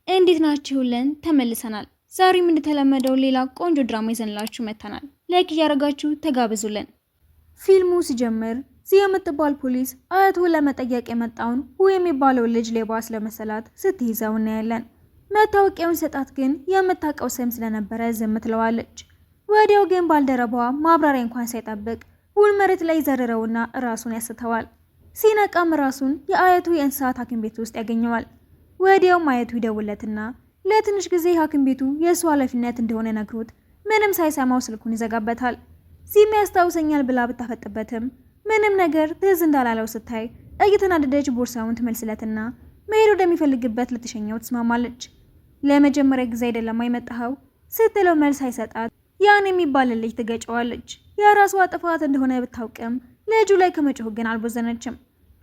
እንዴት ናችሁልን? ተመልሰናል። ዛሬም እንደተለመደው ሌላ ቆንጆ ድራማ ይዘንላችሁ መጥተናል። ላይክ እያደረጋችሁ ተጋብዙልን። ፊልሙ ሲጀምር ዚ የምትባል ፖሊስ አያቱን ለመጠየቅ የመጣውን የሚባለው ልጅ ሌባ ስለመሰላት ስትይዘው እናያለን። መታወቂያውን ሰጣት፣ ግን የምታውቀው ስም ስለነበረ ዝም ትለዋለች። ወዲያው ግን ባልደረባዋ ማብራሪያ እንኳን ሳይጠብቅ መሬት ላይ ዘርረውና ራሱን ያስተዋል። ሲነቃም ራሱን የአያቱ የእንስሳት ሐኪም ቤት ውስጥ ያገኘዋል። ወዲያው አያቱ ይደውለትና ለትንሽ ጊዜ ሐኪም ቤቱ የእሱ ኃላፊነት እንደሆነ ነግሮት ምንም ሳይሰማው ስልኩን ይዘጋበታል። ዚም ያስታውሰኛል ብላ ብታፈጥበትም ምንም ነገር ትዝ እንዳላለው ስታይ እየተናደደች ቦርሳውን ትመልስለትና መሄድ ወደሚፈልግበት ልትሸኘው ትስማማለች። ለመጀመሪያ ጊዜ አይደለም አይመጣኸው ስትለው መልስ አይሰጣት ያን የሚባል ልጅ ትገጨዋለች። የራሷ ጥፋት እንደሆነ ብታውቅም ልጁ ላይ ከመጮህ ግን አልቦዘነችም።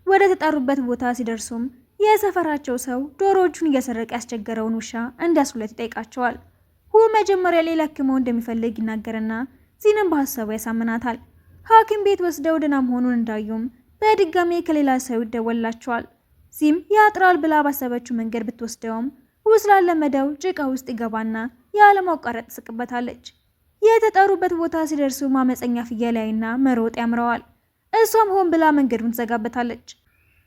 ወደ ተጣሩበት ቦታ ሲደርሱም የሰፈራቸው ሰው ዶሮዎቹን እየሰረቀ ያስቸገረውን ውሻ እንዲያስሩለት ይጠይቃቸዋል። መጀመሪያ ላይ ለክመው እንደሚፈልግ ይናገርና ዚንም በሀሳቡ ያሳምናታል። ሐኪም ቤት ወስደው ደህና መሆኑን እንዳዩም በድጋሜ ከሌላ ሰው ይደወላቸዋል። ዚም ያጥራል ብላ ባሰበችው መንገድ ብትወስደውም ስላለመደው ጭቃ ውስጥ ይገባና ያለማቋረጥ ትስቅበታለች። የተጠሩበት ቦታ ሲደርሱ ማመፀኛ ፍየል ላይና መሮጥ ያምረዋል። እሷም ሆን ብላ መንገዱን ትዘጋበታለች።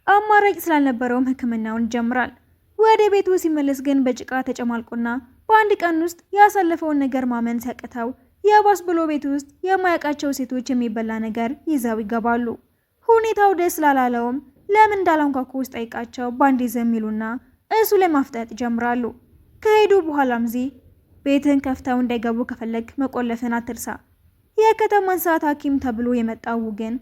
አማራጭ ስላልነበረውም ሕክምናውን ይጀምራል። ወደ ቤቱ ሲመለስ ግን በጭቃ ተጨማልቆና በአንድ ቀን ውስጥ ያሳለፈውን ነገር ማመን ሲያቅተው የባስ ብሎ ቤት ውስጥ የማያውቃቸው ሴቶች የሚበላ ነገር ይዘው ይገባሉ። ሁኔታው ደስ ስላላለውም ለምን እንዳላንኳኩ ውስጥ ጠይቃቸው ባንዴ ዝም ይሉና እሱ ላይ ማፍጠጥ ይጀምራሉ። ከሄዱ በኋላም ዚ ቤትን ከፍተው እንዳይገቡ ከፈለግ መቆለፍን አትርሳ። የከተማ እንስሳት ሐኪም ተብሎ የመጣው ግን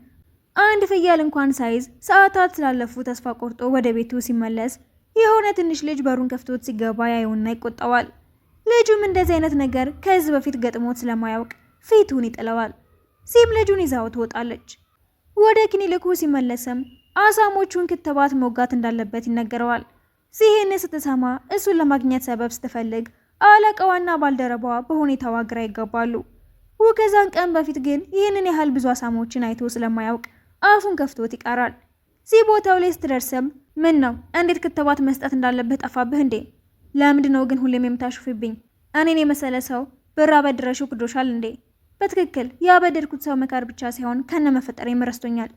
አንድ ፍየል እንኳን ሳይዝ ሰዓታት ስላለፉ ተስፋ ቆርጦ ወደ ቤቱ ሲመለስ የሆነ ትንሽ ልጅ በሩን ከፍቶት ሲገባ ያየውና ይቆጣዋል። ልጁም እንደዚህ አይነት ነገር ከዚህ በፊት ገጥሞት ስለማያውቅ ፊቱን ይጥለዋል። ሲም ልጁን ይዛው ትወጣለች። ወደ ክሊኒኩ ሲመለስም አሳሞቹን ክትባት መውጋት እንዳለበት ይነገረዋል። ሲሄን ስትሰማ እሱን ለማግኘት ሰበብ ስትፈልግ አለቃዋና ባልደረባዋ በሁኔታዋ ግራ ይገባሉ። ከዛን ቀን በፊት ግን ይህንን ያህል ብዙ አሳሞችን አይቶ ስለማያውቅ አፉን ከፍቶት ይቀራል። ዚህ ቦታው ላይ ስትደርስም ምን ነው እንዴት ክትባት መስጠት እንዳለብህ ጠፋብህ እንዴ? ለምንድነው ግን ሁሌም የምታሹፍብኝ? እኔን የመሰለ ሰው ብር አበድረሽው ክዶሻል እንዴ? በትክክል ያበደርኩት ሰው መካር ብቻ ሳይሆን ከነመፈጠሬ ረስቶኛል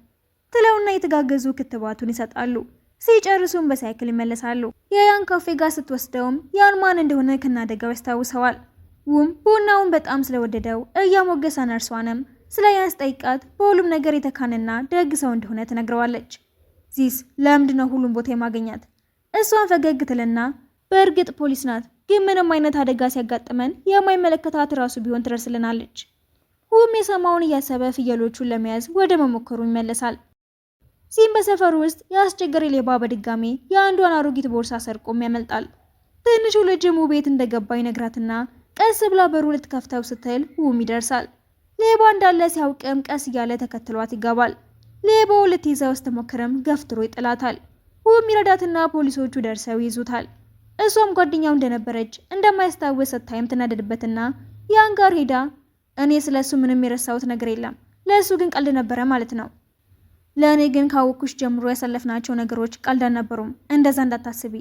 ትለውና የተጋገዙ ክትባቱን ይሰጣሉ። ሲጨርሱም በሳይክል ይመለሳሉ። የያን ካፌ ጋር ስትወስደውም ያን ማን እንደሆነ ከናደጋው ያስታውሰዋል። ቡናውን በጣም ስለወደደው እያሞገሰ ነርሷንም ስለ ያን ስጠይቃት በሁሉም ነገር የተካነና ደግ ሰው እንደሆነ ትነግረዋለች። ዚስ ለምንድነው ሁሉም ቦታ የማገኛት? እሷን ፈገግ ትልና በእርግጥ ፖሊስ ናት፣ ግን ምንም አይነት አደጋ ሲያጋጥመን የማይመለከታት ራሱ ቢሆን ትደርስልናለች። የሰማውን እያሰበ ፍየሎቹን ለመያዝ ወደ መሞከሩ ይመለሳል። ዚም በሰፈሩ ውስጥ የአስቸጋሪ ሌባ በድጋሜ የአንዷን አሮጊት ቦርሳ ሰርቆም ያመልጣል። ትንሹ ልጅም ቤት እንደገባ ይነግራትና ቀስ ብላ በሩ ልትከፍተው ስትል ይደርሳል። ሌባ እንዳለ ሲያውቅም ቀስ እያለ ተከትሏት ይገባል። ሌባው ልትይዘው ስትሞክርም ገፍትሮ ይጥላታል። ይረዳትና ፖሊሶቹ ደርሰው ይዙታል። እሷም ጓደኛው እንደነበረች እንደማያስታውስ ስታይም ትናደድበትና ያን ጋር ሄዳ እኔ ስለሱ ምንም የረሳሁት ነገር የለም፣ ለሱ ግን ቀልድ ነበረ ማለት ነው። ለእኔ ግን ካወኩሽ ጀምሮ ያሳለፍናቸው ነገሮች ቀልድ አልነበሩም፣ እንደዛ እንዳታስቢ።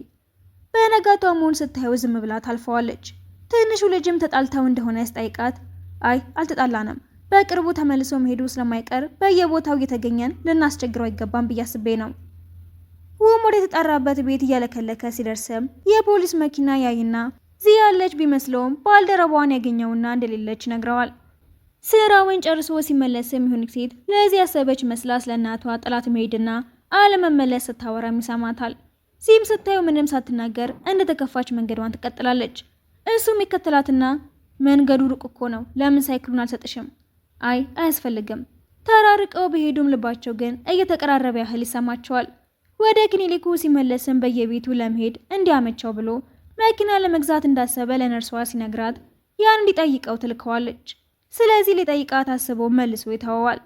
በነጋቷ መሆን ስታየው ዝም ብላ ታልፈዋለች። ትንሹ ልጅም ተጣልተው እንደሆነ ያስጠይቃት አይ አልተጣላንም፣ በቅርቡ ተመልሶ መሄዱ ስለማይቀር በየቦታው እየተገኘን ልናስቸግረው አይገባም ብዬ አስቤ ነው። ወደ ተጣራበት ቤት እያለከለከ ሲደርስም የፖሊስ መኪና ያይና ዚ ያለች ቢመስለውም ባልደረባዋን ያገኘውና እንደሌለች ነግረዋል። ስራውን ጨርሶ ሲመለስም ይሁን ሴት ለዚህ ያሰበች መስላ ስለናቷ ጥላት መሄድና አለመመለስ ስታወራም ይሰማታል። ዚም ስታየው ምንም ሳትናገር እንደተከፋች መንገዷን ትቀጥላለች። እሱም ይከተላትና መንገዱ ሩቅ እኮ ነው፣ ለምን ሳይክሉን አልሰጥሽም? አይ አያስፈልግም። ተራርቀው በሄዱም ልባቸው ግን እየተቀራረበ ያህል ይሰማቸዋል። ወደ ክሊኒኩ ሲመለስም በየቤቱ ለመሄድ እንዲያመቸው ብሎ መኪና ለመግዛት እንዳሰበ ለነርሷ ሲነግራት ያን እንዲጠይቀው ትልከዋለች። ስለዚህ ሊጠይቃት አስበው መልሶ ይተወዋል።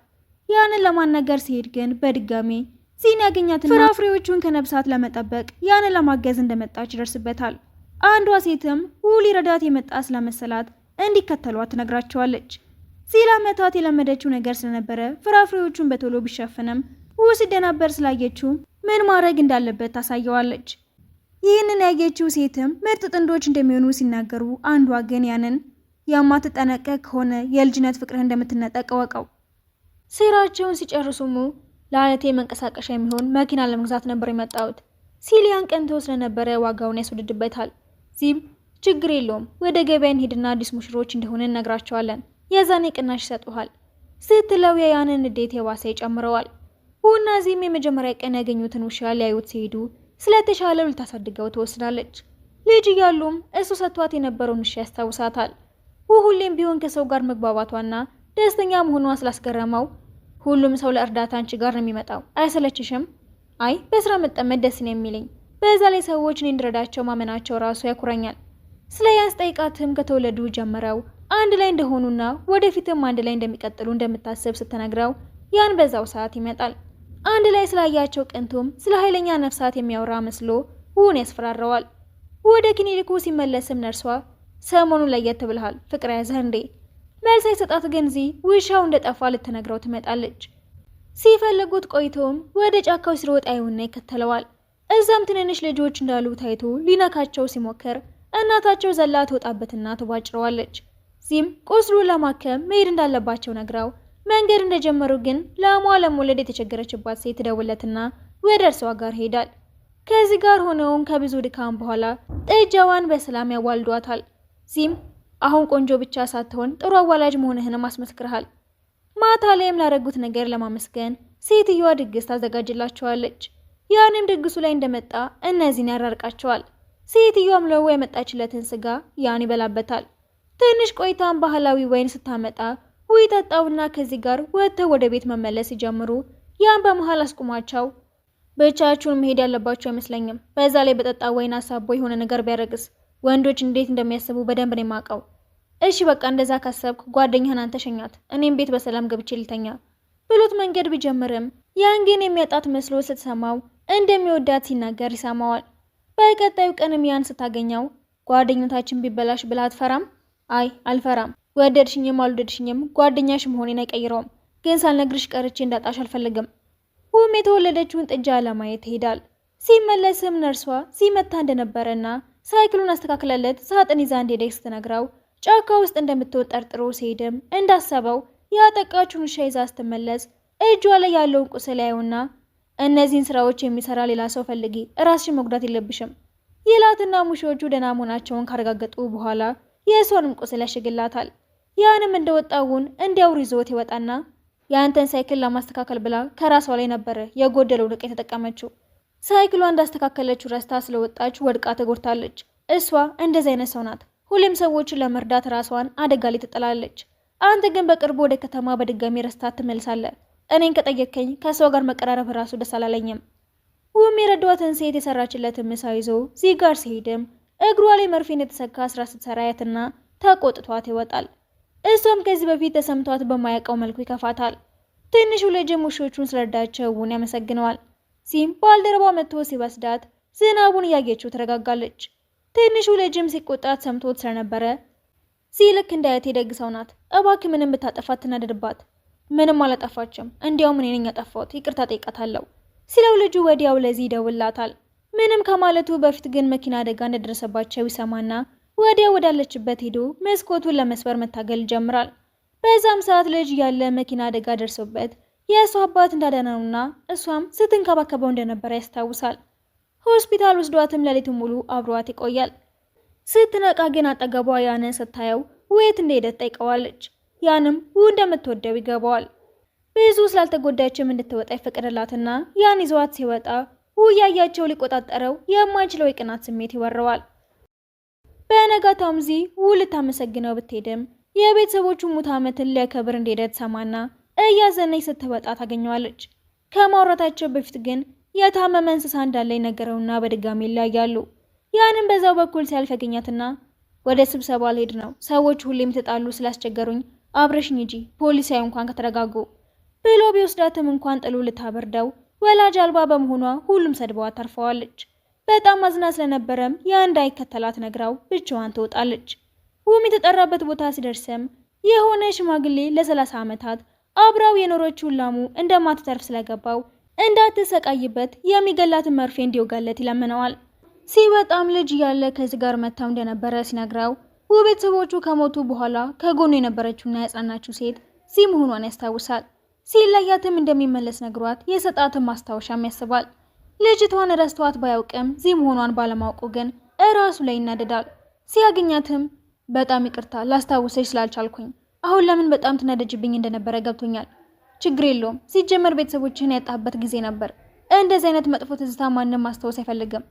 ያንን ለማናገር ሲሄድ ግን በድጋሜ ዚን ያገኛትና ፍራፍሬዎቹን ከነብሳት ለመጠበቅ ያንን ለማገዝ እንደመጣች ይደርስበታል። አንዷ ሴትም ሊረዳት የመጣ ስለመሰላት እንዲከተሏት ትነግራቸዋለች። ዚላ ዓመታት የለመደችው ነገር ስለነበረ ፍራፍሬዎቹን በቶሎ ቢሸፍንም ሲደናበር ስላየችው ምን ማድረግ እንዳለበት ታሳየዋለች። ይህንን ያየችው ሴትም ምርጥ ጥንዶች እንደሚሆኑ ሲናገሩ፣ አንዷ ግን ያንን የማትጠነቀቅ ከሆነ የልጅነት ፍቅርህ እንደምትነጠቅ እወቀው። ስራቸውን ሲጨርሱሙ ለአያቴ መንቀሳቀሻ የሚሆን መኪና ለመግዛት ነበር የመጣሁት ሲሊያን ቀንቶ ስለነበረ ዋጋውን ያስወድድበታል። ዚም ችግር የለውም ወደ ገበያ እንሂድና አዲስ ሙሽሮች እንደሆነ እነግራቸዋለን፣ የዛኔ ቅናሽ ይሰጡሃል ስትለው ያንን ንዴት የባሰ ይጨምረዋል። ሁና ዚም የመጀመሪያ ቀን ያገኙትን ውሻ ሊያዩት ሲሄዱ ስለተሻለው ልታሳድገው ትወስዳለች። ልጅ እያሉም እሱ ሰጥቷት የነበረውን ውሻ ያስታውሳታል። ሁሌም ቢሆን ከሰው ጋር መግባባቷና ደስተኛ መሆኗ ስላስገረመው ሁሉም ሰው ለእርዳታ አንቺ ጋር ነው የሚመጣው፣ አይሰለችሽም? አይ በስራ መጠመድ ደስ ነው የሚለኝ፣ በዛ ላይ ሰዎች እኔ እንድረዳቸው ማመናቸው ራሱ ያኩራኛል። ስለ ያንስ ጠይቃትም ከተወለዱ ጀምረው አንድ ላይ እንደሆኑና ወደፊትም አንድ ላይ እንደሚቀጥሉ እንደምታስብ ስትነግረው ያን በዛው ሰዓት ይመጣል። አንድ ላይ ስላያቸው ቅንቱም ስለ ኃይለኛ ነፍሳት የሚያወራ መስሎ ሁን ያስፈራረዋል። ወደ ክሊኒኩ ሲመለስም ነርሷ ሰሞኑን ለየት ብለሃል፣ ፍቅር ያዘህ እንዴ? መልስ አይሰጣት ገንዚ ውሻው እንደጠፋ ልትነግረው ትመጣለች። ሲፈልጉት ቆይቶም ወደ ጫካው ሲሮጥ አይውና ይከተለዋል። እዛም ትንንሽ ልጆች እንዳሉ ታይቶ ሊነካቸው ሲሞክር እናታቸው ዘላ ትወጣበትና ትቧጭረዋለች። ዚም ቁስሉን ለማከም መሄድ እንዳለባቸው ነግራው መንገድ እንደጀመሩ ግን ላሟ ለመውለድ የተቸገረችባት ሴት ደውለትና ወደ እርሷ ጋር ሄዳል። ከዚህ ጋር ሆነውም ከብዙ ድካም በኋላ ጥጃዋን በሰላም ያዋልዷታል። ዚም አሁን ቆንጆ ብቻ ሳትሆን ጥሩ አዋላጅ መሆንህንም አስመስክረሃል። ማታ ላይም ላረጉት ነገር ለማመስገን ሴትዮዋ ድግስ ታዘጋጅላቸዋለች። ያንም ድግሱ ላይ እንደመጣ እነዚህን ያራርቃቸዋል። ሴትዮዋም ለው የመጣችለትን ስጋ ያን ይበላበታል። ትንሽ ቆይታም ባህላዊ ወይን ስታመጣ ውይ ጠጣውና ከዚህ ጋር ወጥተው ወደ ቤት መመለስ ሲጀምሩ ያን በመሃል አስቁማቸው ብቻችሁን መሄድ ያለባችሁ አይመስለኝም። በዛ ላይ በጠጣ ወይን አሳቦ የሆነ ነገር ቢያረግስ ወንዶች እንዴት እንደሚያስቡ በደንብ ነው የማውቀው። እሺ በቃ እንደዛ ካሰብክ ጓደኛህን አንተ ሸኛት፣ እኔም ቤት በሰላም ገብቼ ልተኛ ብሎት መንገድ ቢጀምርም ያን ግን የሚያጣት መስሎ ስትሰማው እንደሚወዳት ሲናገር ይሰማዋል። በቀጣዩ ቀንም ያን ስታገኘው ጓደኝነታችን ቢበላሽ ብላ አትፈራም? አይ አልፈራም፣ ወደድሽኝም አልወደድሽኝም ጓደኛሽ መሆኔን አይቀይረውም፣ ግን ሳልነግርሽ ቀርቼ እንዳጣሽ አልፈልግም። ሁም የተወለደችውን ጥጃ ለማየት ይሄዳል። ሲመለስም ነርሷ ሲመታ እንደነበረና ሳይክሉን አስተካክለለት ሳጥን ይዛ እንደሄደች ስትነግረው ጫካ ውስጥ እንደምትወጣ ጠርጥሮ ሲሄድም እንዳሰበው ያጠቃችውን ውሻ ይዛ ስትመለስ እጇ ላይ ያለውን ቁስል ያዩና እነዚህን ስራዎች የሚሰራ ሌላ ሰው ፈልጊ፣ ራስሽን መጉዳት የለብሽም ይላትና ሙሾቹ ደህና መሆናቸውን ካረጋገጡ በኋላ የእሷንም ቁስል ያሽግላታል። ያንም እንደወጣውን እንዲያውር ይዞት ይወጣና የአንተን ሳይክል ለማስተካከል ብላ ከራሷ ላይ ነበረ የጎደለው ዕቃ የተጠቀመችው። ሳይክሏ እንዳስተካከለችው ረስታ ስለወጣች ወድቃ ተጎድታለች። እሷ እንደዚህ አይነት ሰው ናት። ሁሌም ሰዎችን ለመርዳት ራሷን አደጋ ላይ ትጥላለች። አንተ ግን በቅርቡ ወደ ከተማ በድጋሚ ረስታት ትመልሳለህ። እኔን ከጠየከኝ ከሷ ጋር መቀራረብ ራሱ ደስ አላለኝም። ውም የረዷትን ሴት የሰራችለትን ምሳ ይዞ እዚህ ጋር ሲሄድም እግሯ ላይ መርፌን የተሰካ ስራ ስትሰራ ያትና ተቆጥቷት ይወጣል። እሷም ከዚህ በፊት ተሰምቷት በማያውቀው መልኩ ይከፋታል። ትንሹ ልጅም ውሾቹን ስለረዳቸውን ያመሰግነዋል። ዚም ባልደረባ መጥቶ ሲወስዳት ዝናቡን እያየችው ትረጋጋለች። ትንሹ ልጅም ሲቆጣት ሰምቶት ስለነበረ ሲልክ እንዳያት ደግ ሰው ናት፣ እባክህ ምንም ብታጠፋት ትናደድባት። ምንም አላጠፋችም፣ እንዲያውም እኔ ነኝ ያጠፋሁት፣ ይቅርታ ጠይቃታለሁ ሲለው ልጁ ወዲያው ለዚህ ይደውላታል። ምንም ከማለቱ በፊት ግን መኪና አደጋ እንደደረሰባቸው ይሰማና ወዲያው ወዳለችበት ሄዶ መስኮቱን ለመስበር መታገል ይጀምራል። በዛም ሰዓት ልጅ ያለ መኪና አደጋ ደርሶበት የእሱ አባት እንዳዳነውና እሷም ስትንከባከበው እንደነበረ ያስታውሳል። ሆስፒታል ወስዷትም ሌሊቱን ሙሉ አብሯት ይቆያል። ስትነቃ ግን አጠገቧ ያንን ስታየው ወይት እንደሄደ ጠይቀዋለች። ያንም እንደምትወደው ይገባዋል። ብዙ ስላልተጎዳችም እንድትወጣ ይፈቀደላትና ያን ይዟት ሲወጣ ያያቸው ሊቆጣጠረው የማይችለው የቅናት ስሜት ይወረዋል። በነጋታውም ዚ ልታመሰግነው ብትሄድም የቤተሰቦቹ ሙት ዓመትን ሊያከብር እንደሄደ ትሰማና እያዘነች ስትወጣ ታገኘዋለች። ከማውራታቸው በፊት ግን የታመመ እንስሳ እንዳለ ነገረውና በድጋሚ ይለያያሉ። ያንን በዛው በኩል ሲያልፍ ያገኛትና ወደ ስብሰባ ልሄድ ነው፣ ሰዎች ሁሌም ተጣሉ ስላስቸገሩኝ አብረሽኝ እንጂ ፖሊሳዊ እንኳን ከተረጋጉ ብሎ ቢወስዳትም እንኳን ጥሉ ልታበርደው ወላጅ አልባ በመሆኗ ሁሉም ሰድበዋት ታርፈዋለች። በጣም አዝና ስለነበረም እንዳይከተላት ነግራው ብቻዋን ትወጣለች። ውም የተጠራበት ቦታ ሲደርስም የሆነ ሽማግሌ ለ30 ዓመታት አብራው የኖረችውን ላሙ እንደማትተርፍ ስለገባው እንዳትሰቃይበት የሚገላትን መርፌ እንዲወጋለት ይለምነዋል። ሲበጣም ልጅ እያለ ከዚህ ጋር መታው እንደነበረ ሲነግረው ቤተሰቦቹ ከሞቱ በኋላ ከጎኑ የነበረችውና ያጽናናችው ሴት ዚ መሆኗን ያስታውሳል። ሲለያትም እንደሚመለስ ነግሯት የሰጣትን ማስታወሻም ያስባል። ልጅቷን ረስተዋት ባያውቅም ዚ መሆኗን ባለማወቁ ግን እራሱ ላይ ይናደዳል። ሲያገኛትም በጣም ይቅርታ ላስታውሰሽ ስላልቻልኩኝ፣ አሁን ለምን በጣም ትናደጅብኝ እንደነበረ ገብቶኛል። ችግር የለውም፣ ሲጀመር ቤተሰቦችህን ያጣበት ጊዜ ነበር። እንደዚህ አይነት መጥፎ ትዝታ ማንም ማስታወስ አይፈልግም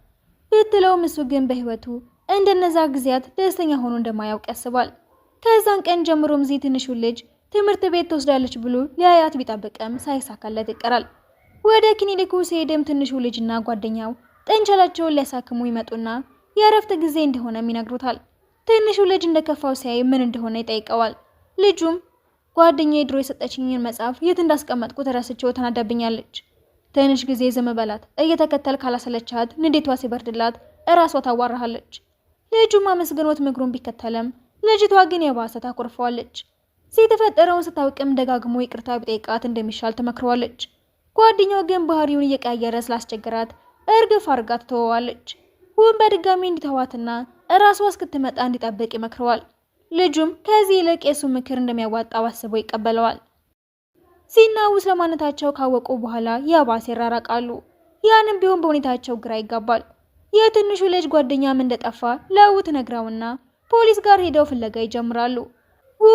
ብትለውም እሱ ግን በህይወቱ እንደነዛ ጊዜያት ደስተኛ ሆኖ እንደማያውቅ ያስባል። ከዛን ቀን ጀምሮም ዚ ትንሹ ልጅ ትምህርት ቤት ትወስዳለች ብሎ ሊያያት ቢጠብቅም ሳይሳካለት ይቀራል። ወደ ክሊኒኩ ሲሄድም ትንሹ ልጅና ጓደኛው ጥንቸላቸውን ሊያሳክሙ ይመጡና የእረፍት ጊዜ እንደሆነም ይነግሩታል። ትንሹ ልጅ እንደከፋው ሲያይ ምን እንደሆነ ይጠይቀዋል። ልጁም ጓደኛዬ ድሮ የሰጠችኝን መጽሐፍ የት እንዳስቀመጥኩት ረስቼው ተናዳብኛለች። ትንሽ ጊዜ ዝም በላት፣ እየተከተል ካላሰለቻት ንዴቷ ሲበርድላት እራሷ ታዋራሃለች። ልጁም አመስግኖት ምግሩን ቢከተልም ልጅቷ ግን የባሰ ታኮርፈዋለች። ሲተፈጠረውን ስታውቅም ደጋግሞ ይቅርታ ቢጠይቃት እንደሚሻል ትመክረዋለች። ጓደኛው ግን ባህሪውን እየቀያየረ ስላስቸገራት እርግፍ አርጋ ትተወዋለች። በድጋሚ እንዲተዋትና እራሷ እስክትመጣ እንዲጠብቅ ይመክረዋል። ልጁም ከዚህ ይልቅ የሱ ምክር እንደሚያዋጣው አስቦ ይቀበለዋል። ሲናው ስለማንነታቸው ካወቁ በኋላ የባሰ ይራራቃሉ። ያንም ቢሆን በሁኔታቸው ግራ ይጋባል። የትንሹ ልጅ ጓደኛም እንደጠፋ ትነግረውና ፖሊስ ጋር ሄደው ፍለጋ ይጀምራሉ።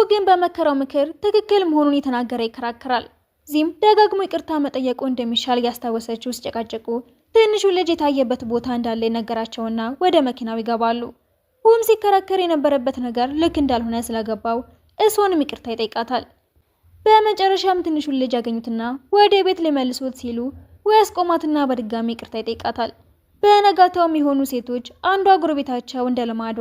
ግን በመከረው ምክር ትክክል መሆኑን የተናገረ ይከራከራል። ዚም ደጋግሞ ይቅርታ መጠየቁ እንደሚሻል ያስታወሰችው ሲጨቃጨቁ ትንሹ ልጅ የታየበት ቦታ እንዳለ ነገራቸውና ወደ መኪናው ይገባሉ። ሲከራከር የነበረበት ነገር ልክ እንዳልሆነ ስለገባው እሷንም ይቅርታ ይጠይቃታል። በመጨረሻም ትንሹን ልጅ ያገኙትና ወደ ቤት ሊመልሱት ሲሉ ያስቆማትና በድጋሚ ይቅርታ ይጠይቃታል። በነጋታውም የሆኑ ሴቶች አንዷ ጎረቤታቸው እንደልማዷ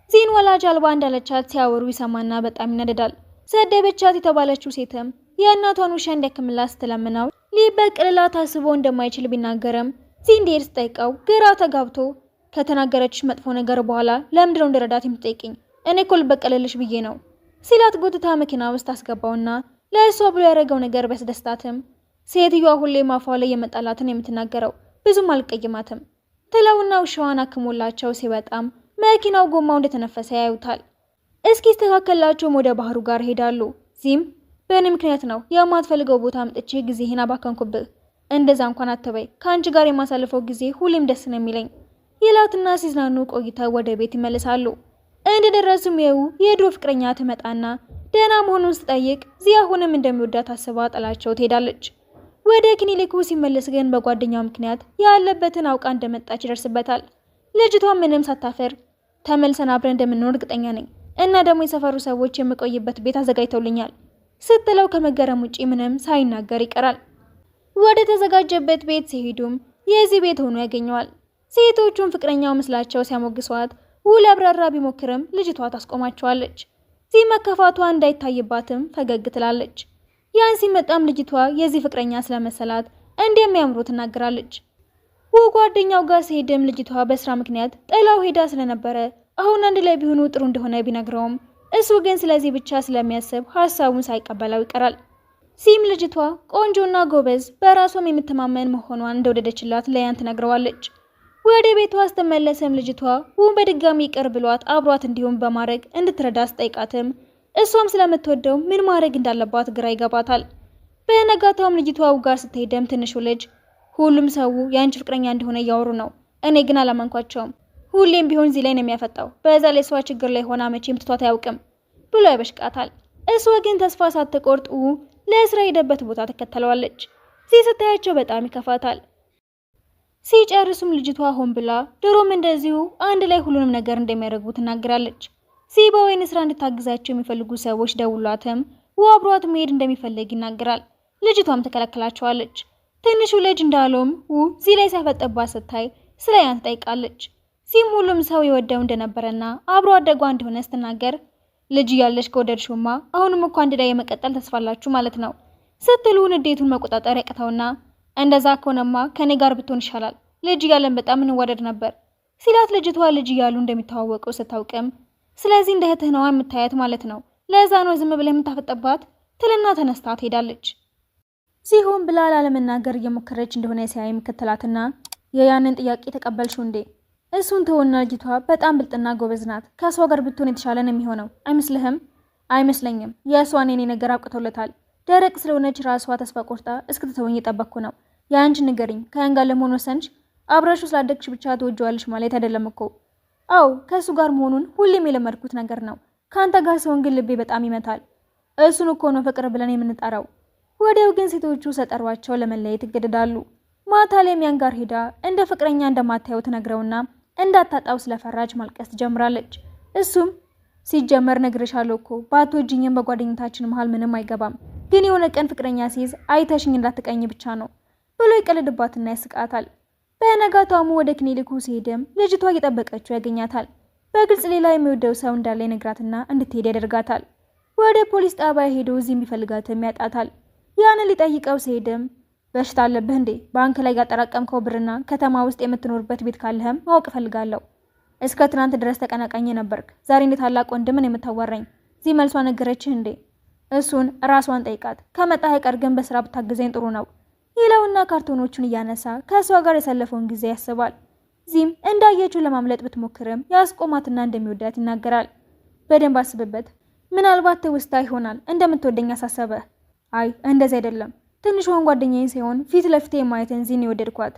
ዚን ወላጅ አልባ እንዳለቻት ሲያወሩ ይሰማና በጣም ይነደዳል። ሰደበቻት የተባለችው ሴትም የእናቷን ውሻ እንዲያክምላት ስትለምነው ሊበቀልላት አስቦ እንደማይችል ቢናገርም ዚ እንዲሄድ ስትጠይቀው ግራ ተጋብቶ ከተናገረችሽ መጥፎ ነገር በኋላ ለምንድነው እንደረዳት የምትጠይቅኝ? እኔ እኮ ልበቀልልሽ ብዬ ነው ሲላት ጎትታ መኪና ውስጥ አስገባውና ለእሷ ብሎ ያደረገው ነገር ቢያስደስታትም ሴትዮዋ ሁሌ ማፏ ላይ የመጣላትን የምትናገረው ብዙም አልቀይማትም ትለውና ውሻዋን አክሞላቸው ሲወጣም መኪናው ጎማው እንደተነፈሰ ያዩታል። እስኪ ተካከላቸውም ወደ ባህሩ ጋር ሄዳሉ። ዚም በእኔ ምክንያት ነው የማትፈልገው ቦታ አምጥቼ ጊዜህን አባከንኩብህ፣ እንደዛ እንኳን አትበይ፣ ከአንቺ ጋር የማሳልፈው ጊዜ ሁሌም ደስ ነው የሚለኝ ይላትና ሲዝናኑ ቆይተው ወደ ቤት ይመለሳሉ። እንደደረሱም የድሮ ፍቅረኛ ትመጣና ደህና መሆኑን ስትጠይቅ ዚ አሁንም እንደሚወዳት አስባ ጥላቸው ትሄዳለች። ወደ ክሊኒኩ ሲመለስ ግን በጓደኛው ምክንያት ያለበትን አውቃ እንደመጣች ይደርስበታል። ልጅቷ ምንም ሳታፈር ተመልሰን አብረን እንደምንኖር እርግጠኛ ነኝ እና ደግሞ የሰፈሩ ሰዎች የምቆይበት ቤት አዘጋጅተውልኛል ስትለው ከመገረም ውጪ ምንም ሳይናገር ይቀራል። ወደ ተዘጋጀበት ቤት ሲሄዱም የዚህ ቤት ሆኖ ያገኘዋል። ሴቶቹን ፍቅረኛው መስላቸው ሲያሞግሷት ለብራራ ቢሞክርም ልጅቷ ታስቆማቸዋለች። ዚህ መከፋቷ እንዳይታይባትም ፈገግ ትላለች። ያን ሲመጣም ልጅቷ የዚህ ፍቅረኛ ስለመሰላት እንደሚያምሩ ትናገራለች። ጓደኛው ጋር ሲሄድም ልጅቷ በስራ ምክንያት ጥላው ሄዳ ስለነበረ አሁን አንድ ላይ ቢሆኑ ጥሩ እንደሆነ ቢነግረውም እሱ ግን ስለዚህ ብቻ ስለሚያስብ ሀሳቡን ሳይቀበለው ይቀራል። ሲም ልጅቷ ቆንጆና ጎበዝ በራሷም የምትማመን መሆኗን እንደወደደችላት ለያን ትነግረዋለች። ወደ ቤቷ ስትመለስም ልጅቷ በድጋሚ ይቅር ብሏት አብሯት እንዲሁም በማድረግ እንድትረዳ ስጠይቃትም እሷም ስለምትወደው ምን ማድረግ እንዳለባት ግራ ይገባታል። በነጋታውም ልጅቷ ጋር ስትሄድም ትንሹ ልጅ ሁሉም ሰው የአንቺ ፍቅረኛ እንደሆነ እያወሩ ነው፣ እኔ ግን አላመንኳቸውም፣ ሁሌም ቢሆን እዚህ ላይ ነው የሚያፈጣው፣ በዛ ላይ እሷ ችግር ላይ ሆና መቼም ትቷት አያውቅም ብሎ ያበሽቃታል። እሷ ግን ተስፋ ሳትቆርጥ ለስራ ሄደበት ቦታ ትከተለዋለች። እዚህ ስታያቸው በጣም ይከፋታል። ሲጨርሱም ልጅቷ ሆን ብላ ድሮም እንደዚሁ አንድ ላይ ሁሉንም ነገር እንደሚያደርጉ ትናገራለች። በወይን ስራ እንድታግዛቸው የሚፈልጉ ሰዎች ደውሏትም አብሯት መሄድ እንደሚፈልግ ይናገራል። ልጅቷም ተከለክላቸዋለች። ትንሹ ልጅ እንዳለውም እዚህ ላይ ሲያፈጥባት ስታይ ስለ ያን ትጠይቃለች። ሁሉም ሰው የወደው እንደነበረና አብሮ አደጓ እንደሆነ ስትናገር ልጅ ያለሽ ከወደድሽውማ አሁንም እኮ አንድ ላይ የመቀጠል ተስፋላችሁ ማለት ነው ስትሉ ንዴቱን መቆጣጠር ያቅተውና እንደዛ ከሆነማ ከኔ ጋር ብትሆን ይሻላል፣ ልጅ ያለን በጣም እንወደድ ነበር ሲላት ልጅቷ ልጅ ያሉ እንደሚተዋወቁ ስታውቅም ስለዚህ እንደ እህትህ ነው የምታያት ማለት ነው፣ ለዛ ነው ዝም ብለህ የምታፈጥባት ትልና ተነስታ ትሄዳለች። ሲሆን ብላ ላለመናገር እየሞከረች እንደሆነ ሲያይ ምክትላትና የያንን ጥያቄ ተቀበልሽው እንዴ እሱን ተወና ልጅቷ በጣም ብልጥና ጎበዝ ናት። ከሷ ጋር ብትሆን የተሻለ ነው የሚሆነው። አይመስልህም? አይመስለኝም። የእሷን የኔ ነገር አብቅቶለታል። ደረቅ ስለሆነች ራሷ ተስፋ ቆርጣ እስክትተወኝ እየጠበቅኩ ነው። የአንቺ ንገሪኝ፣ ከያን ጋር ለመሆን ወሰንሽ? አብረሹ ስላደግሽ ብቻ ትወጂዋለሽ ማለት አይደለም እኮ። አዎ ከእሱ ጋር መሆኑን ሁሌም የለመድኩት ነገር ነው። ከአንተ ጋር ሰውን ግን ልቤ በጣም ይመታል። እሱን እኮ ነው ፍቅር ብለን የምንጠራው። ወዲያው ግን ሴቶቹ ሰጠሯቸው ለመለየት ይገደዳሉ። ማታ ላይ ያን ጋር ሄዳ እንደ ፍቅረኛ እንደማታየው ትነግረውና እንዳታጣው ስለፈራጅ ማልቀስ ትጀምራለች። እሱም ሲጀመር ነግሬሻለሁ እኮ ባትወጂኝም በጓደኝነታችን መሃል ምንም አይገባም፣ ግን የሆነ ቀን ፍቅረኛ ሲይዝ አይተሽኝ እንዳትቀኝ ብቻ ነው ብሎ ይቀልድባትና ያስቃታል። በነጋታሙ ወደ ክሊኒኩ ሲሄድም ልጅቷ እየጠበቀችው ያገኛታል። በግልጽ ሌላ የሚወደው ሰው እንዳለ ይነግራትና እንድትሄድ ያደርጋታል። ወደ ፖሊስ ጣቢያ ሄዶ እዚህ የሚፈልጋትም ያጣታል። ያንን ሊጠይቀው ሲሄድም በሽታ አለብህ እንዴ? ባንክ ላይ ያጠራቀምከው ብርና ከተማ ውስጥ የምትኖርበት ቤት ካለህም ማወቅ እፈልጋለሁ። እስከ ትናንት ድረስ ተቀናቃኝ ነበርክ፣ ዛሬ እንደ ታላቅ ወንድምን የምታዋራኝ? እዚህ መልሷ ነገረችህ እንዴ? እሱን ራሷን ጠይቃት። ከመጣ አይቀር ግን በስራ ብታግዘኝ ጥሩ ነው ይለውና ካርቶኖቹን እያነሳ ከእሷ ጋር ያሳለፈውን ጊዜ ያስባል። ዚህም እንዳየችው ለማምለጥ ብትሞክርም ያስቆማትና እንደሚወዳት ይናገራል። በደንብ አስብበት፣ ምናልባት ትውስታ ይሆናል እንደምትወደኝ አሳሰበህ። አይ እንደዚህ አይደለም፣ ትንሿን ጓደኛዬ ሲሆን ፊት ለፊት የማየትን ዚህን የወደድኳት።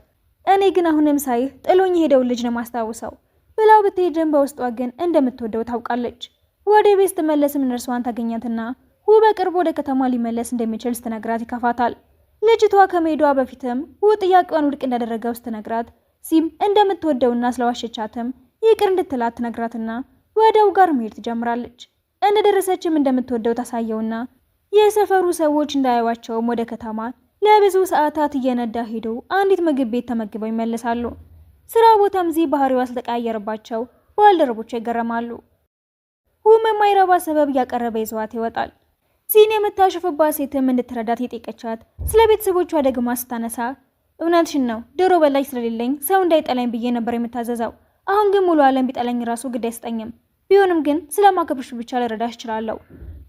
እኔ ግን አሁንም ሳይህ ጥሎኝ የሄደውን ልጅ ነው ማስታውሰው ብላው ብትሄድም በውስጧ ግን እንደምትወደው ታውቃለች። ወደ ቤት ስትመለስም ነርሷን ታገኛትና በቅርቡ ወደ ከተማ ሊመለስ እንደሚችል ስትነግራት ይከፋታል። ልጅቷ ከመሄዷ በፊትም ጥያቄዋን ውድቅ እንዳደረገው ስትነግራት ዚህም እንደምትወደውና ስለዋሸቻትም ይቅር እንድትላት ትነግራትና ወደው ጋር መሄድ ትጀምራለች። እንደደረሰችም እንደምትወደው ታሳየውና የሰፈሩ ሰዎች እንዳያዩዋቸውም ወደ ከተማ ለብዙ ሰዓታት እየነዳ ሄዶ አንዲት ምግብ ቤት ተመግበው ይመለሳሉ። ስራ ቦታም ዚህ ባህሪዋ ስለተቀያየረባቸው ባልደረቦቿ ይገረማሉ። የማይረባ ሰበብ እያቀረበ ይዘዋት ይወጣል። ዚህን የምታሸፍባት ሴትም እንድትረዳት የጠየቀቻት ስለ ቤተሰቦቿ ደግማ ስታነሳ እውነትሽን ነው፣ ድሮ በላይ ስለሌለኝ ሰው እንዳይጠላኝ ብዬ ነበር የምታዘዘው። አሁን ግን ሙሉ ዓለም ቢጠላኝ ራሱ ግድ አይሰጠኝም። ቢሆንም ግን ስለማከብርሽ ብቻ ልረዳሽ እችላለሁ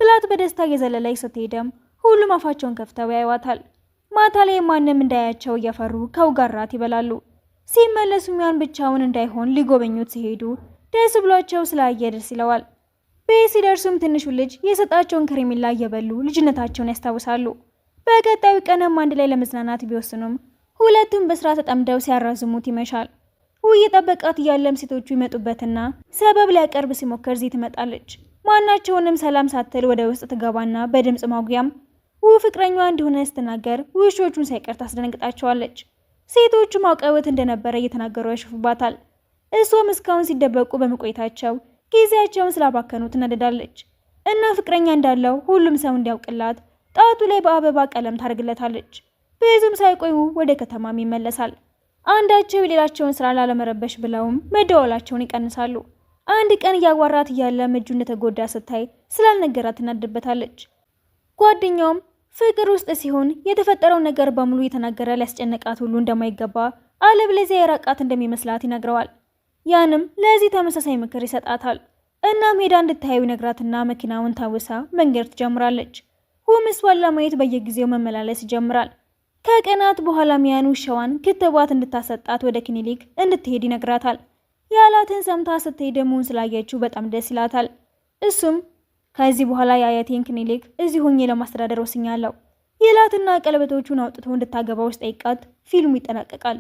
ብላት በደስታ እየዘለለች ስትሄድም ሁሉም አፋቸውን ከፍተው ያዩዋታል። ማታ ላይ ማንም እንዳያቸው እየፈሩ ከውጋራት ይበላሉ። ሲመለሱ ያን ብቻውን እንዳይሆን ሊጎበኙት ሲሄዱ ደስ ብሏቸው ስላየ ደስ ይለዋል። ቤት ሲደርሱም ትንሹ ልጅ የሰጣቸውን ከረሜላ እየበሉ ልጅነታቸውን ያስታውሳሉ። በቀጣዩ ቀንም አንድ ላይ ለመዝናናት ቢወስኑም ሁለቱም በስራ ተጠምደው ሲያራዝሙት ይመሻል። እየጠበቃት እያለም ሴቶቹ ይመጡበትና ሰበብ ሊያቀርብ ሲሞክር ዚህ ትመጣለች። ማናቸውንም ሰላም ሳትል ወደ ውስጥ ትገባና በድምጽ ማጉያም ፍቅረኛዋ እንደሆነ ስትናገር ውሾቹን ሳይቀር ታስደነግጣቸዋለች። ሴቶቹ ማውቀውት እንደነበረ እየተናገሩ ያሸፉባታል። እሷም እስካሁን ሲደበቁ በመቆየታቸው ጊዜያቸውን ስላባከኑ ትነደዳለች እና ፍቅረኛ እንዳለው ሁሉም ሰው እንዲያውቅላት ጣቱ ላይ በአበባ ቀለም ታደርግለታለች። ብዙም ሳይቆዩ ወደ ከተማም ይመለሳል። አንዳቸው የሌላቸውን ስራ ላለመረበሽ ብለውም መደወላቸውን ይቀንሳሉ። አንድ ቀን እያዋራት እያለም እጁ እንደተጎዳ ስታይ ስላልነገራት ትናደድበታለች። ጓደኛውም ፍቅር ውስጥ ሲሆን የተፈጠረው ነገር በሙሉ የተናገረ ሊያስጨንቃት ሁሉ እንደማይገባ አለበለዚያ የራቃት እንደሚመስላት ይነግረዋል። ያንም ለዚህ ተመሳሳይ ምክር ይሰጣታል። እናም ሄዳ እንድታየው ይነግራትና መኪናውን ታውሳ መንገድ ትጀምራለች። እሷን ለማየት በየጊዜው መመላለስ ይጀምራል። ከቀናት በኋላ ሚያን ውሻዋን ክትባት እንድታሰጣት ወደ ክሊኒክ እንድትሄድ ይነግራታል። ያላትን ሰምታ ስትሄድ ደሙን ስላየችው በጣም ደስ ይላታል። እሱም ከዚህ በኋላ የአያቴን ክሊኒክ እዚህ ሆኜ ለማስተዳደር ወስኛለሁ ይላትና ቀለበቶቹን አውጥቶ እንድታገባው ሲጠይቃት ፊልሙ ይጠናቀቃል።